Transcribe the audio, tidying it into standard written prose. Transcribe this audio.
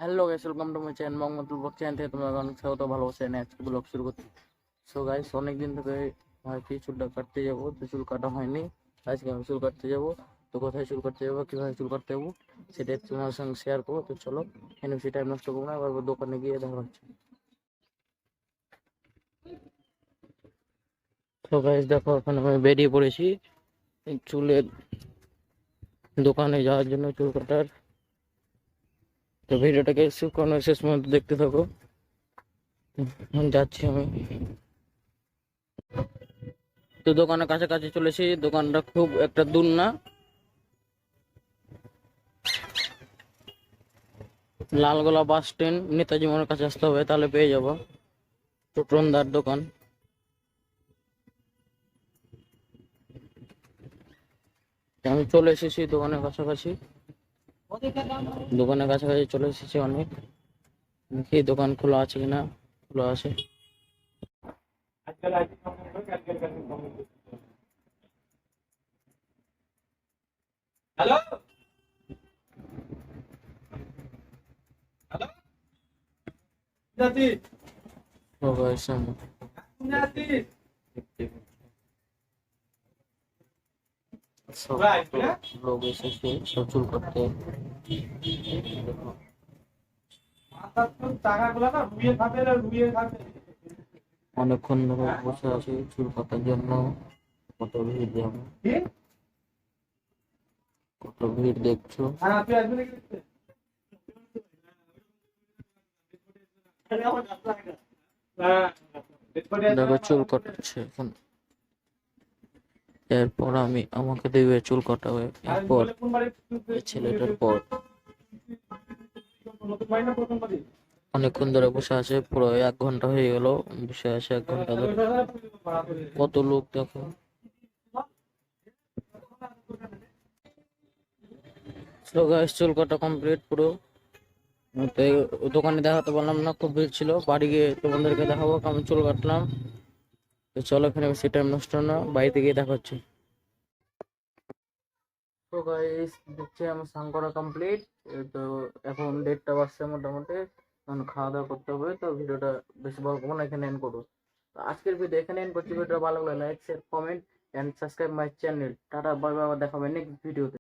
Hello guys, welcome to my channel Mohammad blog channel থেকে তোমরা অনেক স্বাগত। ভালোবাসা এনে আজকে ব্লগ শুরু করছি। সো গাইস, অনেকদিন থেকে ভাবছি চুলটা কাটতে যাবো, তো চুল কাটা হয়নি। আজকে আমি চুল কাটতে যাবো। তো কোথায় চুল কাটতে যাবো, কীভাবে চুল কাটতে যাবো সেটা তোমার সঙ্গে শেয়ার করবো। তো চলো, এখানে বেশি টাইম নষ্ট করবো না, এবার দোকানে গিয়ে দেখা হচ্ছে। তো গাইস দেখো, এখন আমি বেরিয়ে পড়েছি এই চুলের দোকানে যাওয়ার জন্য, চুল কাটার। তো ভিডিওটাকে শেষ পর্যন্ত দেখতে থাকো। এখন যাচ্ছি আমি। তো দোকানের কাছাকাছি চলেছি, দোকানটা খুব একটা দূর না। লালগোলা বাস স্ট্যান্ড, নেতাজি মোড়ের কাছে আসতে হবে, তাহলে পেয়ে যাবো টোটনদার দোকান। আমি চলে এসেছি দোকানের কাছাকাছি, চলে এসেছি অনেক। দেখি দোকান খোলা আছে কিনা। খোলা আছে। হ্যালো হ্যালো জাতি তো guys, আমি জাতি সব ভাই না লোক এসেছে সব চুল করতে। মাথা তো টাকাগুলো না রুইয়ে খাবে অনেকক্ষণ ধরে বসে আছি চুল কাটার জন্য। কত ভিড় দেখো, কি কত ভিড় দেখছো। হ্যাঁ তুই আসবি নাকি দেখতে দেখো চুল কাটাচ্ছে এখন। এরপর আমাকে দেবে চুল কাটাবে, এরপর এই ছেলেটার পর। অনেকক্ষণ ধরে বসে আছে, পুরো 1 ঘন্টা হয়ে গেল বসে আছে, 1 ঘন্টা ধরে। কত লোক দেখো। তো গাইস, চুল কাটা কমপ্লিট পুরো। তো দোকানে দেখাতে পারলাম না, খুব ভিড় ছিল। বাড়ি গিয়ে তোমাদেরকে দেখাবো কেমন চুল কাটলাম। তো চলো, এখানে বেশি টাইম নষ্ট না, বাড়িতে গিয়ে দেখা হচ্ছে। তো গাইস, দেখছি আমার স্নান করা কমপ্লিট। তো এখন 1:30 বাজছে মোটামুটি। এখন খাওয়া দাওয়া করতে হবে। তো ভিডিওটা বেশি বড় করবো না, এখানে এন্ড করবো। তো আজকের ভিডিও এখানে এন্ড করছি। ভিডিওটা ভালো লাগলে like, share, comment and subscribe my channel. Tata, bye bye, আবার দেখা হবে নেক্সট ভিডিওতে।